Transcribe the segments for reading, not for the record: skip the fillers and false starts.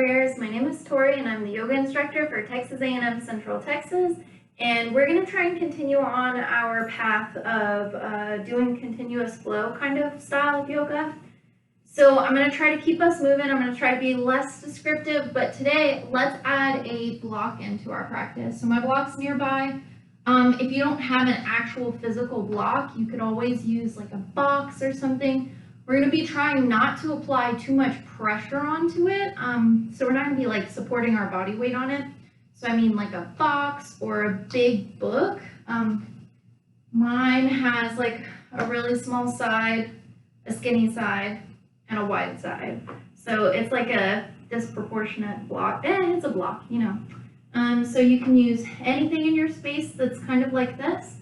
Warriors. My name is Tori and I'm the yoga instructor for Texas A&M Central Texas, and we're going to try and continue on our path of doing continuous flow kind of style of yoga. So I'm going to try to keep us moving. I'm going to try to be less descriptive, but today let's add a block into our practice. So my block's nearby. If you don't have an actual physical block, you could always use like a box or something. We're going to be trying not to apply too much pressure onto it, so we're not going to be like supporting our body weight on it. So I mean like a box or a big book. Mine has like a really small side, a skinny side, and a wide side. So it's like a disproportionate block. It's a block, you know. So you can use anything in your space that's kind of like this.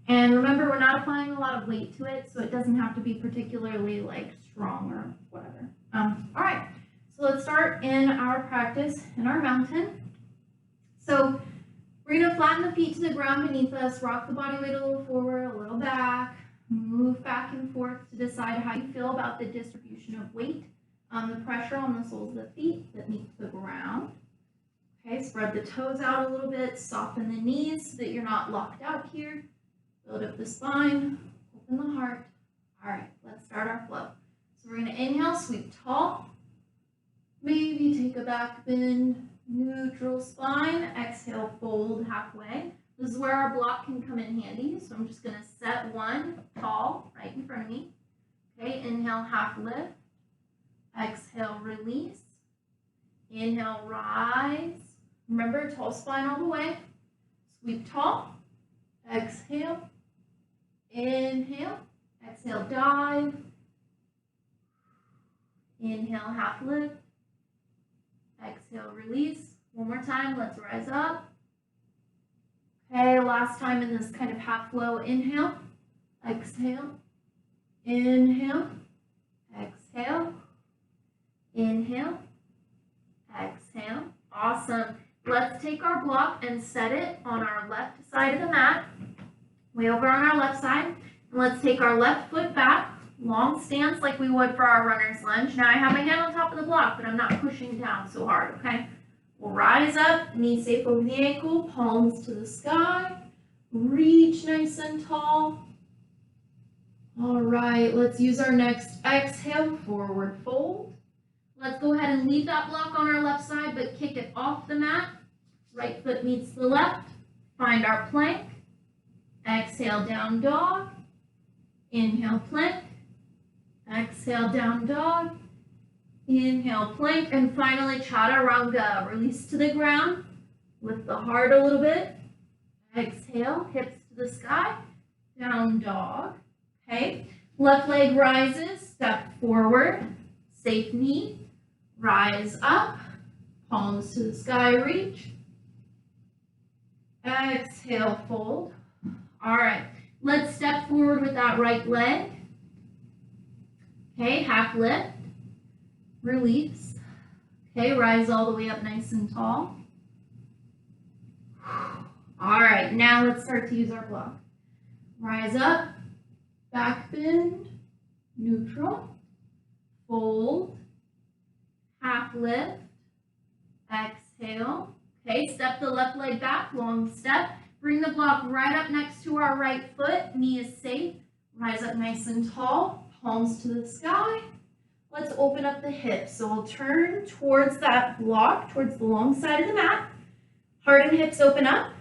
And remember, we're not applying a lot of weight to it, so it doesn't have to be particularly like strong or whatever. All right, so let's start in our practice in our mountain. So we're gonna flatten the feet to the ground beneath us, rock the body weight a little forward, a little back, move back and forth to decide how you feel about the distribution of weight, the pressure on the soles of the feet that meet the ground. Okay, spread the toes out a little bit, soften the knees so that you're not locked out here. Build up the spine, open the heart. All right, let's start our flow. So we're going to inhale, sweep tall. Maybe take a back bend, neutral spine. Exhale, fold halfway. This is where our block can come in handy. So I'm just going to set one tall right in front of me. Okay, inhale, half lift. Exhale, release. Inhale, rise. Remember, tall spine all the way. Sweep tall. Exhale. Inhale, exhale, dive. Inhale, half lift. Exhale, release. One more time, let's rise up. Okay, last time in this kind of half flow, inhale, exhale, inhale, exhale, inhale, exhale. Awesome. Let's take our block and set it on our left side of the mat. Way over on our left side, and let's take our left foot back, long stance like we would for our runner's lunge. Now I have my hand on top of the block, but I'm not pushing down so hard, okay? We'll rise up, knee safe over the ankle, palms to the sky, reach nice and tall. All right, let's use our next exhale, forward fold. Let's go ahead and leave that block on our left side, but kick it off the mat. Right foot meets the left, find our plank. Exhale, down dog. Inhale, plank. Exhale, down dog. Inhale, plank. And finally, chaturanga. Release to the ground. Lift the heart a little bit. Exhale, hips to the sky. Down dog. Okay. Left leg rises. Step forward. Safe knee. Rise up. Palms to the sky, reach. Exhale, fold. All right, let's step forward with that right leg. Okay, half lift, release. Okay, rise all the way up nice and tall. All right, now let's start to use our block. Rise up, back bend, neutral, fold, half lift, exhale. Okay, step the left leg back, long step. Bring the block right up next to our right foot. Knee is safe. Rise up nice and tall. Palms to the sky. Let's open up the hips. So we'll turn towards that block, towards the long side of the mat. Heart and hips open up.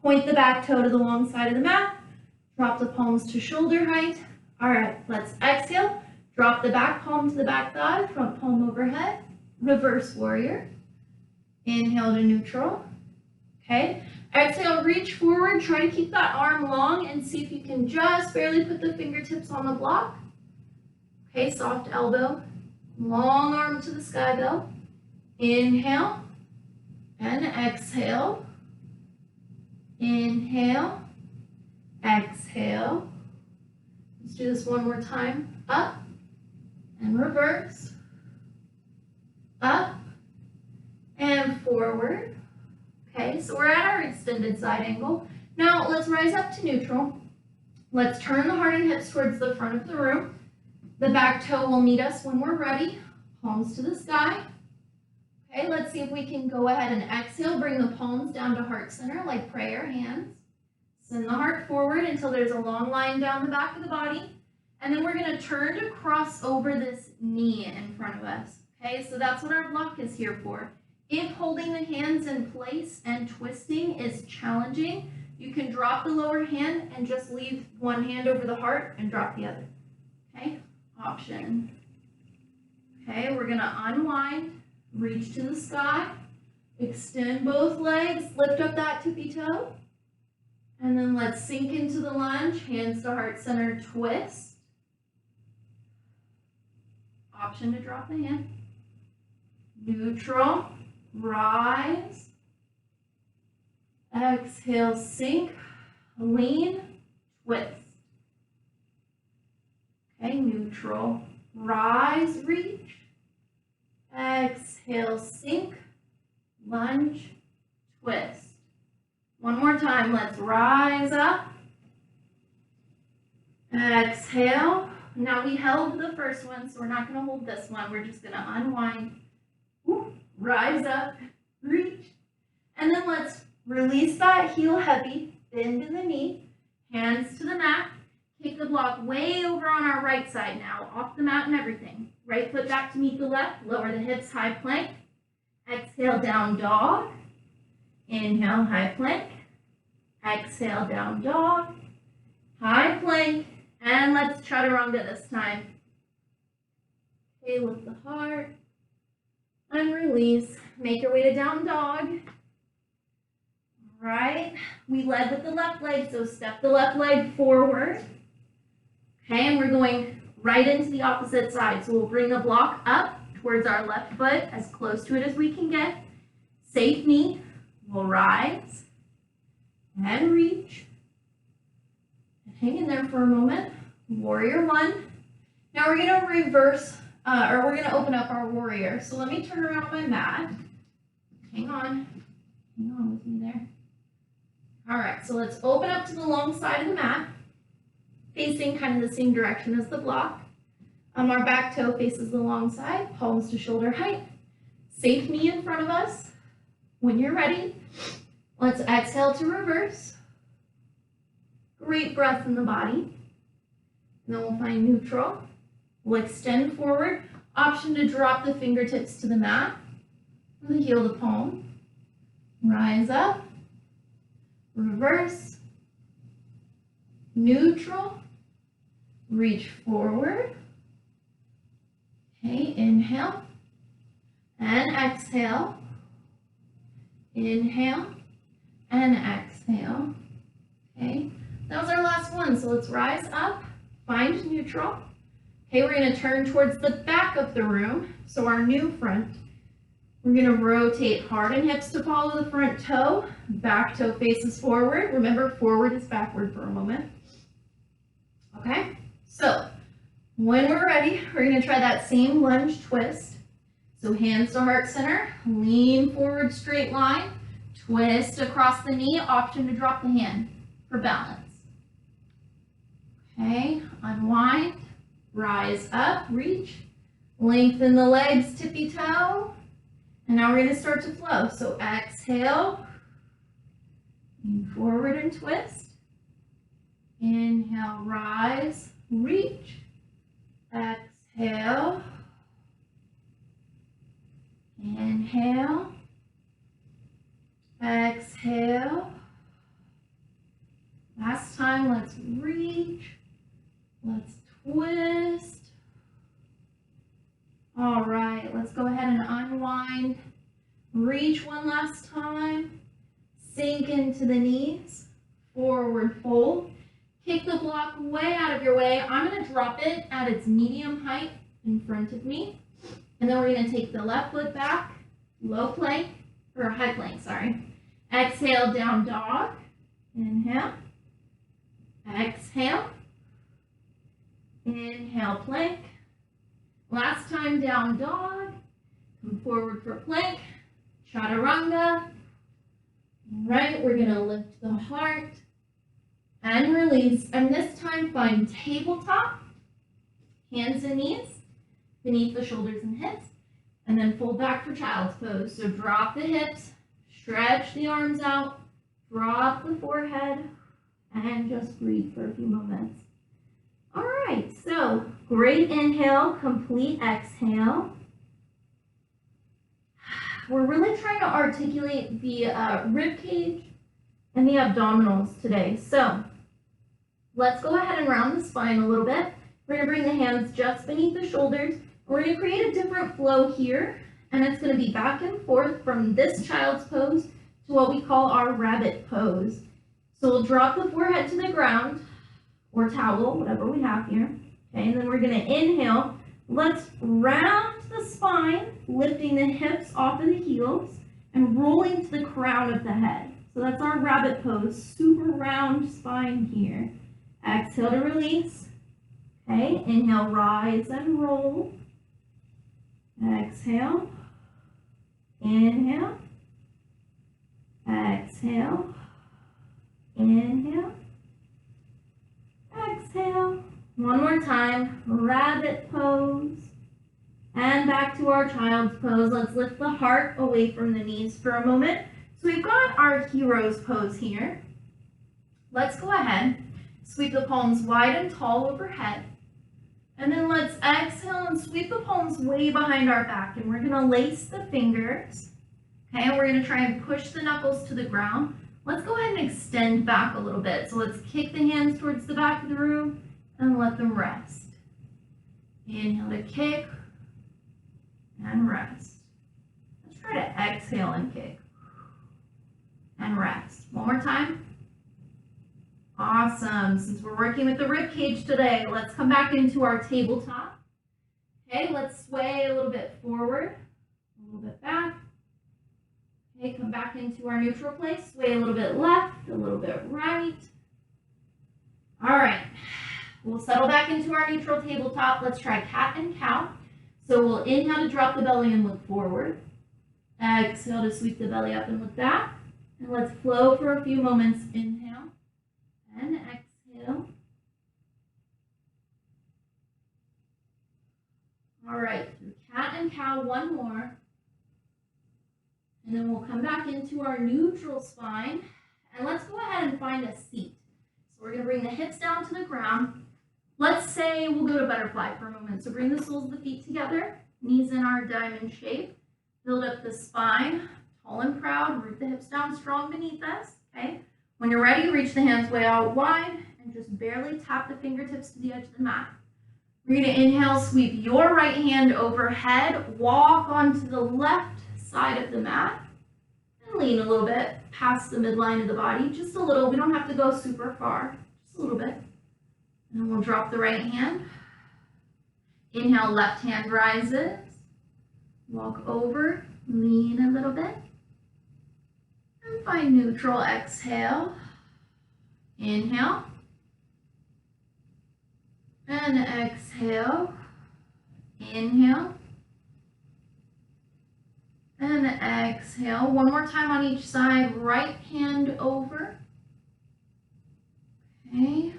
Point the back toe to the long side of the mat. Drop the palms to shoulder height. All right, let's exhale. Drop the back palm to the back thigh. Front palm overhead. Reverse warrior. Inhale to neutral. Okay. Exhale, reach forward, try to keep that arm long and see if you can just barely put the fingertips on the block. Okay, soft elbow, long arm to the sky though. Inhale and exhale. Inhale, exhale. Let's do this one more time. Up and reverse. Up and forward. Okay, so we're at our extended side angle. Now let's rise up to neutral. Let's turn the heart and hips towards the front of the room. The back toe will meet us when we're ready. Palms to the sky. Okay, let's see if we can go ahead and exhale. Bring the palms down to heart center like prayer hands. Send the heart forward until there's a long line down the back of the body. And then we're going to turn to cross over this knee in front of us. Okay, so that's what our block is here for. If holding the hands in place and twisting is challenging, you can drop the lower hand and just leave one hand over the heart and drop the other. Okay, option. Okay, we're going to unwind, reach to the sky, extend both legs, lift up that tippy toe, and then let's sink into the lunge, hands to heart center, twist. Option to drop the hand. Neutral, rise. Exhale, sink, lean, twist. Okay, neutral, rise, reach. Exhale, sink, lunge, twist. One more time, let's rise up. Exhale. Now we held the first one, so we're not going to hold this one. We're just going to unwind, rise up, reach, and then let's release that heel heavy, bend in the knee, hands to the mat. Kick the block way over on our right side now, off the mat and everything. Right foot back to meet the left, lower the hips, high plank. Exhale, down dog. Inhale, high plank. Exhale, down dog. High plank. And let's chaturanga this time. Okay, lift the heart. And release. Make your way to down dog. All right. We led with the left leg, so step the left leg forward. Okay, and we're going right into the opposite side. So we'll bring the block up towards our left foot, as close to it as we can get. Safe knee. We'll rise and reach. And hang in there for a moment. Warrior one. Now we're going to reverse, we're going to open up our warrior. So let me turn around my mat. Hang on with me there. All right, so let's open up to the long side of the mat, facing kind of the same direction as the block. Our back toe faces the long side, palms to shoulder height. Safe knee in front of us. When you're ready, let's exhale to reverse. Great breath in the body. And then we'll find neutral. We'll extend forward. Option to drop the fingertips to the mat. From the heel to palm. Rise up. Reverse. Neutral. Reach forward. Okay, inhale. And exhale. Inhale and exhale. Okay, that was our last one. So let's rise up, find neutral. Okay, we're going to turn towards the back of the room. So our new front. We're going to rotate heart and hips to follow the front toe. Back toe faces forward. Remember, forward is backward for a moment. Okay, so when we're ready, we're going to try that same lunge twist. So hands to heart center, lean forward, straight line, twist across the knee, option to drop the hand for balance. Okay, unwind, rise up, reach, lengthen the legs, tippy toe, and now we're going to start to flow. So exhale, lean forward and twist. Inhale, rise, reach, exhale. Inhale, exhale. Last time, let's reach, let's twist. All right, let's go ahead and unwind. Reach one last time. Sink into the knees, forward fold. Kick the block way out of your way. I'm going to drop it at its medium height in front of me. And then we're going to take the left foot back, low plank, or high plank, sorry. Exhale, down dog. Inhale. Exhale. Inhale, plank. Last time, down dog. Come forward for plank. Chaturanga. Right, we're going to lift the heart and release. And this time, find tabletop, hands and knees beneath the shoulders and hips. and then fold back for child's pose. So drop the hips, stretch the arms out, drop the forehead, and just breathe for a few moments. All right, so great inhale, complete exhale. We're really trying to articulate the rib cage and the abdominals today. So let's go ahead and round the spine a little bit. We're going to bring the hands just beneath the shoulders. We're going to create a different flow here, and it's going to be back and forth from this child's pose to what we call our rabbit pose. So we'll drop the forehead to the ground, or towel, whatever we have here. Okay, and then we're going to inhale. Let's round the spine, lifting the hips off of the heels and rolling to the crown of the head. So that's our rabbit pose, super round spine here. Exhale to release. Okay, inhale, rise and roll. Exhale. Inhale. Exhale. Inhale. Exhale. One more time, rabbit pose. And back to our child's pose. Let's lift the heart away from the knees for a moment. So we've got our hero's pose here. Let's go ahead, sweep the palms wide and tall overhead. And then let's exhale and sweep the palms way behind our back. And we're gonna lace the fingers. Okay, and we're gonna try and push the knuckles to the ground. Let's go ahead and extend back a little bit. So let's kick the hands towards the back of the room and let them rest. Inhale to kick and rest. Let's try to exhale and kick and rest. One more time. Awesome. Since we're working with the rib cage today, let's come back into our tabletop. Okay, let's sway a little bit forward, a little bit back. Okay, come back into our neutral place. Sway a little bit left, a little bit right. All right. We'll settle back into our neutral tabletop. Let's try cat and cow. So we'll inhale to drop the belly and look forward. Exhale to sweep the belly up and look back. And let's flow for a few moments. Inhale and exhale. All right, through cat and cow, one more. And then we'll come back into our neutral spine. And let's go ahead and find a seat. So we're going to bring the hips down to the ground. Let's say we'll go to butterfly for a moment. So bring the soles of the feet together, knees in our diamond shape. Build up the spine, tall and proud. Root the hips down strong beneath us. Okay. When you're ready, reach the hands way out wide and just barely tap the fingertips to the edge of the mat. We're going to inhale, sweep your right hand overhead, walk onto the left side of the mat, and lean a little bit past the midline of the body, just a little. We don't have to go super far, just a little bit. And then we'll drop the right hand. Inhale, left hand rises. Walk over, lean a little bit. And find neutral, exhale. Inhale. And exhale. Inhale. And exhale. One more time on each side. Right hand over. Okay.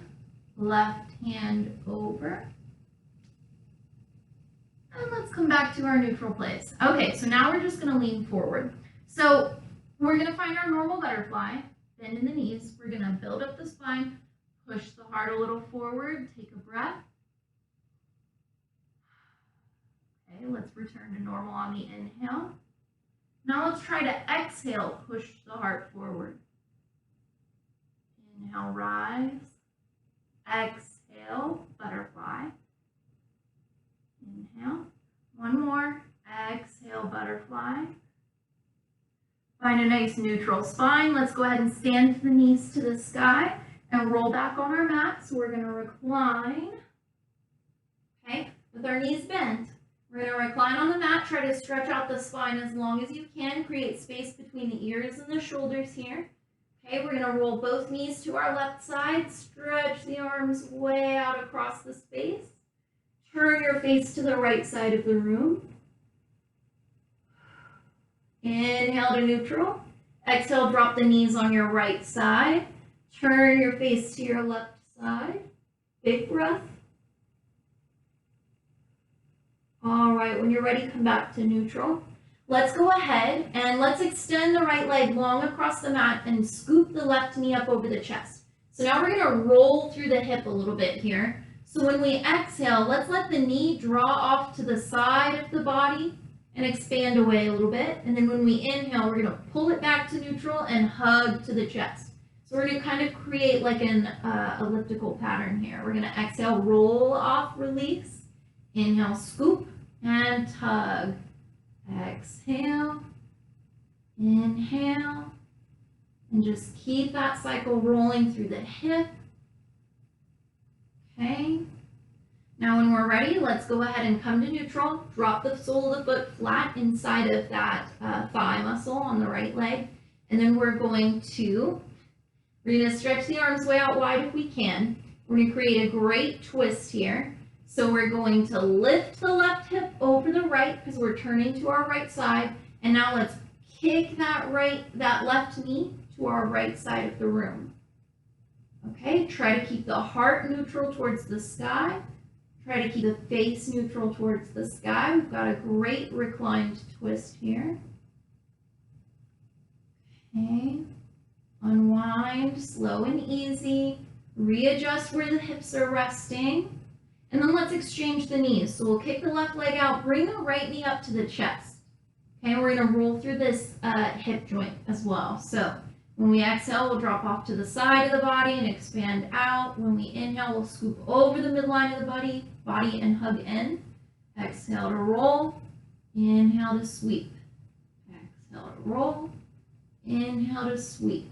Left hand over. And let's come back to our neutral place. Okay, so now we're just going to lean forward. So we're going to find our normal butterfly, bend in the knees. We're going to build up the spine, push the heart a little forward, take a breath. Okay, let's return to normal on the inhale. Now let's try to exhale, push the heart forward. Inhale, rise. Exhale, butterfly. Inhale. One more. Exhale, butterfly. Find a nice neutral spine. Let's go ahead and stand to the knees to the sky and roll back on our mat. So we're going to recline. Okay, with our knees bent. We're going to recline on the mat. Try to stretch out the spine as long as you can. Create space between the ears and the shoulders here. Okay, we're going to roll both knees to our left side. Stretch the arms way out across the space. Turn your face to the right side of the room. Inhale to neutral. Exhale, drop the knees on your right side. Turn your face to your left side. Big breath. All right, when you're ready, come back to neutral. Let's go ahead and let's extend the right leg long across the mat and scoop the left knee up over the chest. So now we're gonna roll through the hip a little bit here. So when we exhale, let's let the knee draw off to the side of the body and expand away a little bit. And then when we inhale, we're gonna pull it back to neutral and hug to the chest. So we're gonna kind of create like an elliptical pattern here. We're gonna exhale, roll off, release. Inhale, scoop and tug. Exhale, inhale, and just keep that cycle rolling through the hip. Okay. Now when we're ready, let's go ahead and come to neutral. Drop the sole of the foot flat inside of that thigh muscle on the right leg. And then we're going to stretch the arms way out wide if we can. We're going to create a great twist here. So we're going to lift the left hip over the right because we're turning to our right side. And now let's kick that left knee to our right side of the room. Okay, try to keep the heart neutral towards the sky. Try to keep the face neutral towards the sky. We've got a great reclined twist here. Okay, unwind, slow and easy. Readjust where the hips are resting. And then let's exchange the knees. So we'll kick the left leg out, bring the right knee up to the chest. Okay, we're gonna roll through this hip joint as well. So when we exhale, we'll drop off to the side of the body and expand out. When we inhale, we'll scoop over the midline of the body and hug in. Exhale to roll, inhale to sweep. Exhale to roll, inhale to sweep.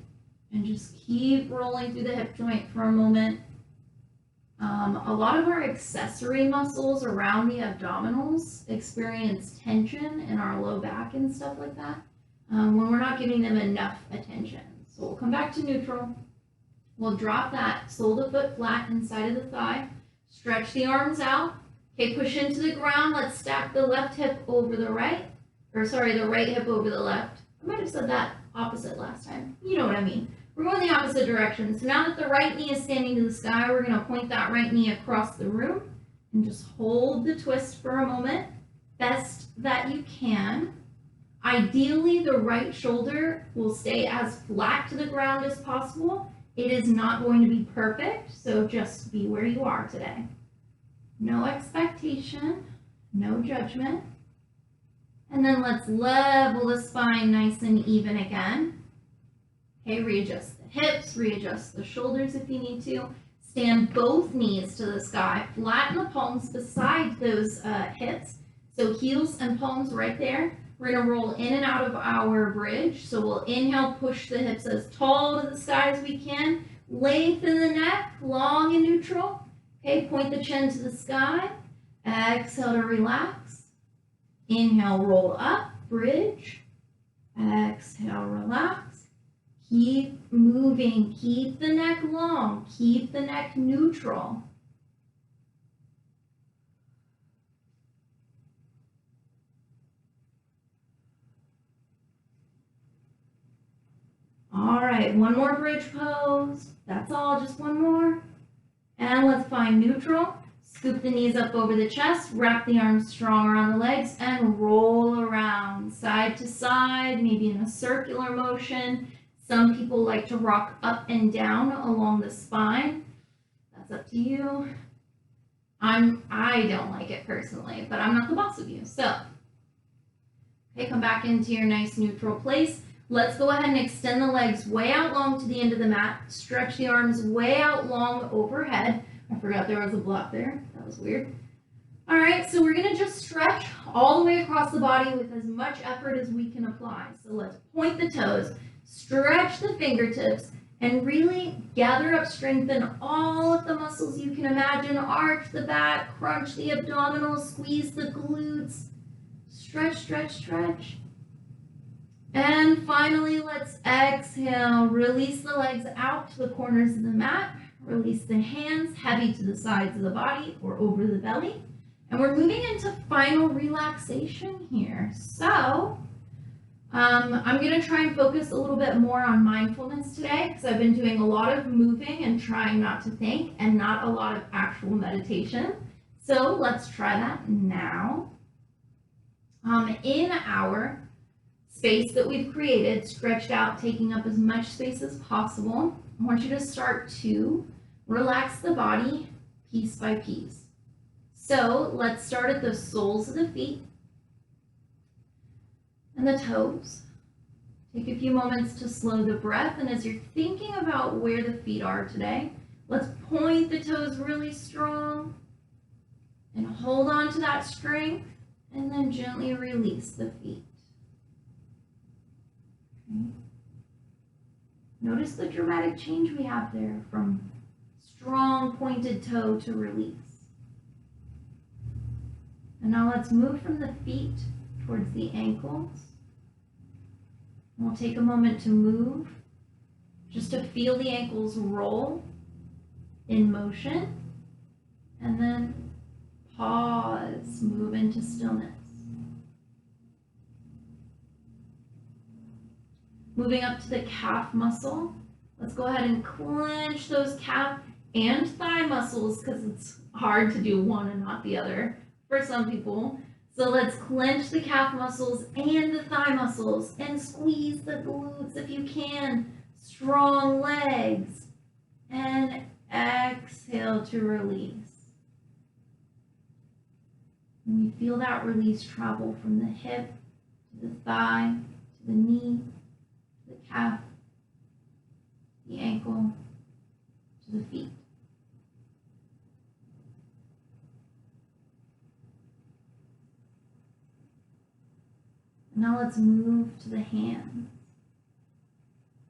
And just keep rolling through the hip joint for a moment. A lot of our accessory muscles around the abdominals experience tension in our low back and stuff like that when we're not giving them enough attention. So we'll come back to neutral. We'll drop that sole of the foot flat inside of the thigh. Stretch the arms out. Okay, push into the ground. Let's stack the left hip over the right. The right hip over the left. I might have said that opposite last time. You know what I mean. We're going the opposite direction. So now that the right knee is standing to the sky, we're going to point that right knee across the room and just hold the twist for a moment, best that you can. Ideally, the right shoulder will stay as flat to the ground as possible. It is not going to be perfect, so just be where you are today. No expectation, no judgment. And then let's level the spine nice and even again. Okay, readjust the hips, readjust the shoulders if you need to. Stand both knees to the sky, flatten the palms beside those hips. So heels and palms right there. We're gonna roll in and out of our bridge. So we'll inhale, push the hips as tall to the sky as we can. Lengthen the neck, long and neutral. Okay, point the chin to the sky. Exhale to relax. Inhale, roll up, bridge. Exhale, relax. Keep moving, keep the neck long, keep the neck neutral. All right, one more bridge pose. That's all, just one more. And let's find neutral. Scoop the knees up over the chest, wrap the arms strong around the legs, and roll around side to side, maybe in a circular motion. Some people like to rock up and down along the spine. That's up to you. I don't like it personally, but I'm not the boss of you. So, okay, come back into your nice neutral place. Let's go ahead and extend the legs way out long to the end of the mat. Stretch the arms way out long overhead. I forgot there was a block there. That was weird. All right, so we're gonna just stretch all the way across the body with as much effort as we can apply. So let's point the toes. Stretch the fingertips and really gather up strength in all of the muscles you can imagine. Arch the back, crunch the abdominals, squeeze the glutes. Stretch, stretch, stretch. And finally, let's exhale. Release the legs out to the corners of the mat. Release the hands heavy to the sides of the body or over the belly. And we're moving into final relaxation here. So, I'm going to try and focus a little bit more on mindfulness today because I've been doing a lot of moving and trying not to think and not a lot of actual meditation. So let's try that now. In our space that we've created, stretched out, taking up as much space as possible, I want you to start to relax the body piece by piece. So let's start at the soles of the feet and the toes. Take a few moments to slow the breath, and as you're thinking about where the feet are today, let's point the toes really strong and hold on to that strength, and then gently release the feet. Okay. Notice the dramatic change we have there from strong pointed toe to release. And now let's move from the feet towards the ankles. And we'll take a moment to move, just to feel the ankles roll in motion, and then pause, move into stillness. Moving up to the calf muscle, let's go ahead and clench those calf and thigh muscles because it's hard to do one and not the other for some people. So let's clench the calf muscles and the thigh muscles and squeeze the glutes if you can. Strong legs. And exhale to release. And we feel that release travel from the hip to the thigh, to the knee, to the calf, the ankle, to the feet. Now let's move to the hands.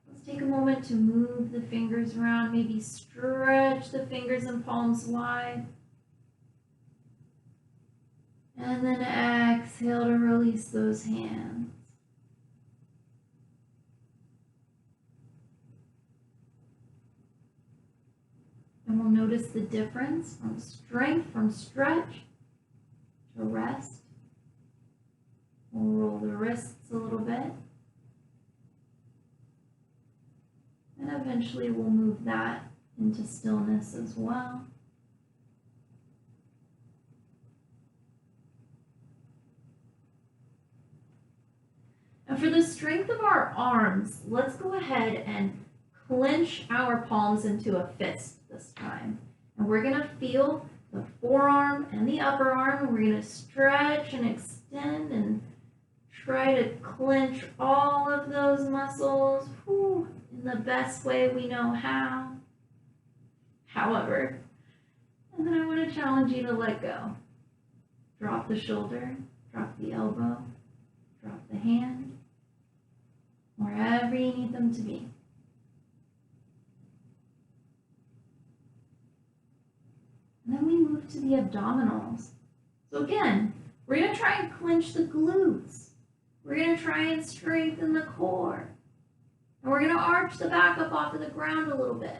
Let's take a moment to move the fingers around, maybe stretch the fingers and palms wide. And then exhale to release those hands. And we'll notice the difference from strength, from stretch to rest. We'll roll the wrists a little bit. And eventually we'll move that into stillness as well. And for the strength of our arms, let's go ahead and clench our palms into a fist this time. And we're going to feel the forearm and the upper arm. And we're going to stretch and extend and try to clench all of those muscles in the best way we know how. However, and then I want to challenge you to let go. Drop the shoulder, drop the elbow, drop the hand, wherever you need them to be. And then we move to the abdominals. So again, we're going to try and clench the glutes. We're going to try and strengthen the core. And we're going to arch the back up off of the ground a little bit.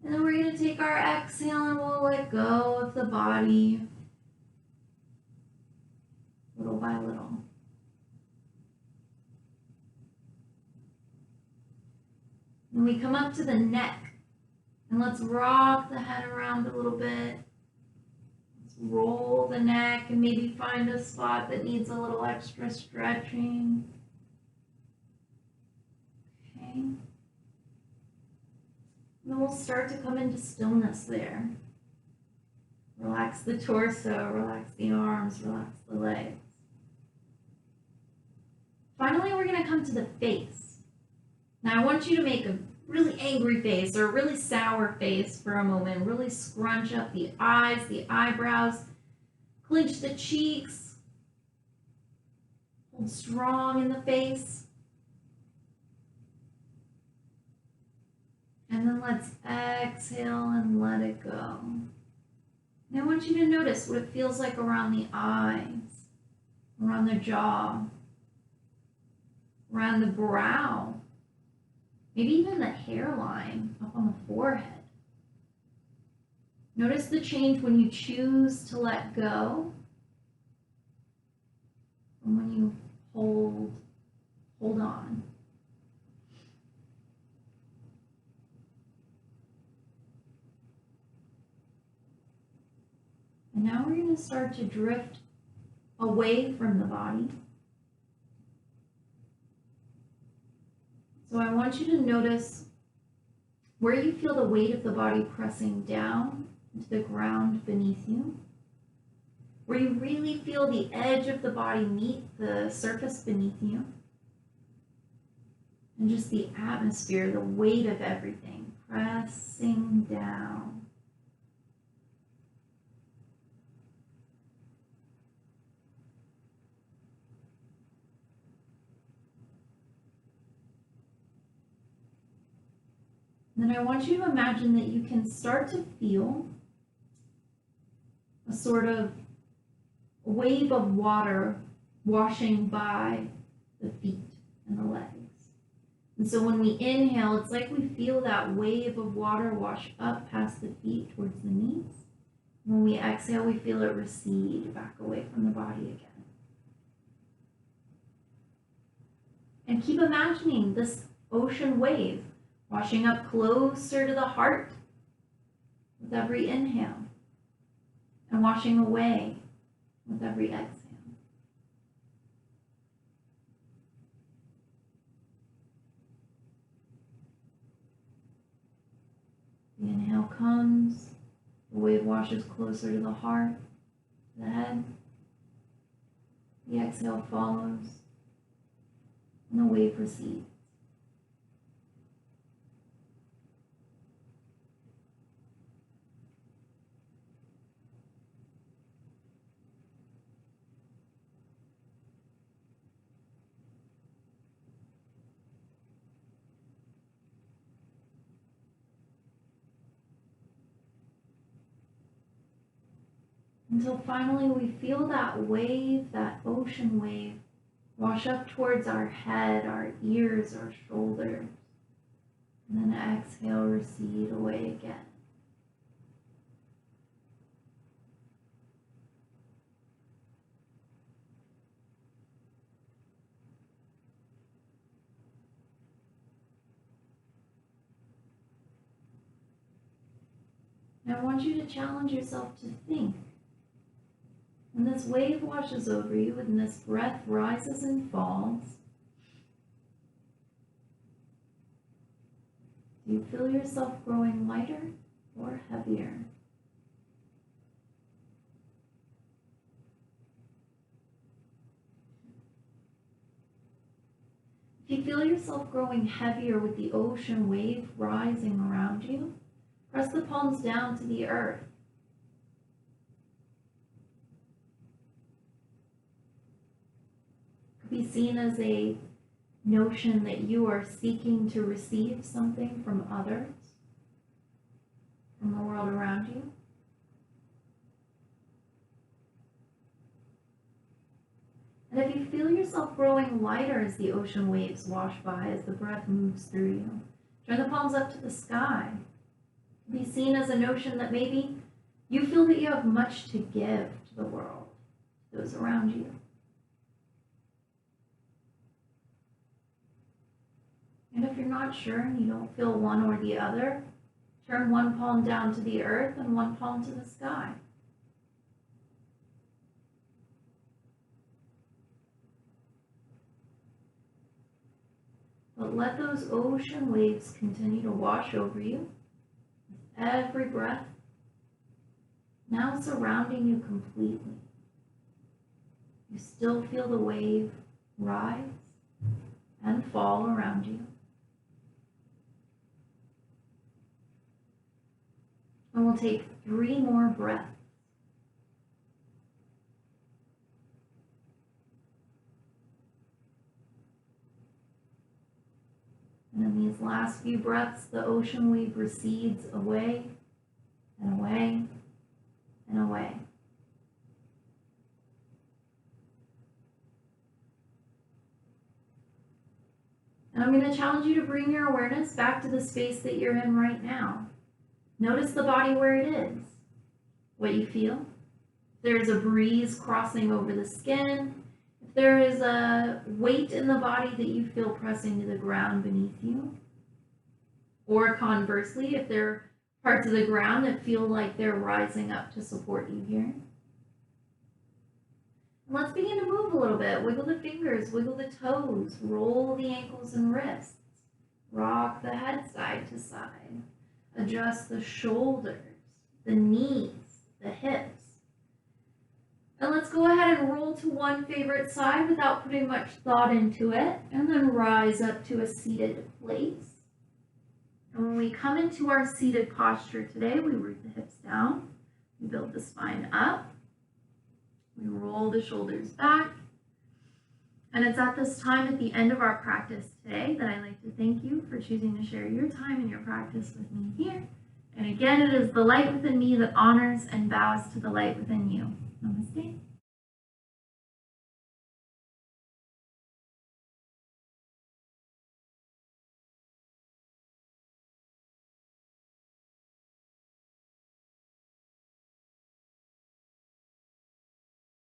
And then we're going to take our exhale and we'll let go of the body little by little. And we come up to the neck. And let's rock the head around a little bit. Roll the neck and maybe find a spot that needs a little extra stretching. Okay. And then we'll start to come into stillness there. Relax the torso, relax the arms, relax the legs. Finally, we're going to come to the face. Now I want you to make a really angry face or a really sour face for a moment. Really scrunch up the eyes, the eyebrows, clench the cheeks, hold strong in the face. And then let's exhale and let it go. And I want you to notice what it feels like around the eyes, around the jaw, around the brow. Maybe even the hairline up on the forehead. Notice the change when you choose to let go and when you hold on. And now we're going to start to drift away from the body. So I want you to notice where you feel the weight of the body pressing down into the ground beneath you, where you really feel the edge of the body meet the surface beneath you, and just the atmosphere, the weight of everything pressing down. Then I want you to imagine that you can start to feel a sort of wave of water washing by the feet and the legs. And so when we inhale, it's like we feel that wave of water wash up past the feet towards the knees. When we exhale, we feel it recede back away from the body again. And keep imagining this ocean wave washing up closer to the heart with every inhale and washing away with every exhale. The inhale comes, the wave washes closer to the heart, the head. The exhale follows, and the wave recedes. Until finally we feel that wave, that ocean wave, wash up towards our head, our ears, our shoulders, and then exhale, recede away again. Now I want you to challenge yourself to think. When this wave washes over you and this breath rises and falls, do you feel yourself growing lighter or heavier? If you feel yourself growing heavier with the ocean wave rising around you, press the palms down to the earth. Be seen as a notion that you are seeking to receive something from others, from the world around you. And if you feel yourself growing lighter as the ocean waves wash by, as the breath moves through you, turn the palms up to the sky. Be seen as a notion that maybe you feel that you have much to give to the world, those around you. And if you're not sure and you don't feel one or the other, turn one palm down to the earth and one palm to the sky. But let those ocean waves continue to wash over you with every breath, now surrounding you completely. You still feel the wave rise and fall around you. And we'll take 3 more breaths. And in these last few breaths, the ocean wave recedes away and away and away. And I'm going to challenge you to bring your awareness back to the space that you're in right now. Notice the body where it is, what you feel. If there's a breeze crossing over the skin, if there is a weight in the body that you feel pressing to the ground beneath you, or conversely, if there are parts of the ground that feel like they're rising up to support you here. Let's begin to move a little bit. Wiggle the fingers, wiggle the toes, roll the ankles and wrists. Rock the head side to side. Adjust the shoulders, the knees, the hips. And let's go ahead and roll to one favorite side without putting much thought into it. And then rise up to a seated place. And when we come into our seated posture today, we root the hips down. We build the spine up. We roll the shoulders back. And it's at this time at the end of our practice today that I'd like to thank you for choosing to share your time and your practice with me here. And again, it is the light within me that honors and bows to the light within you. Namaste.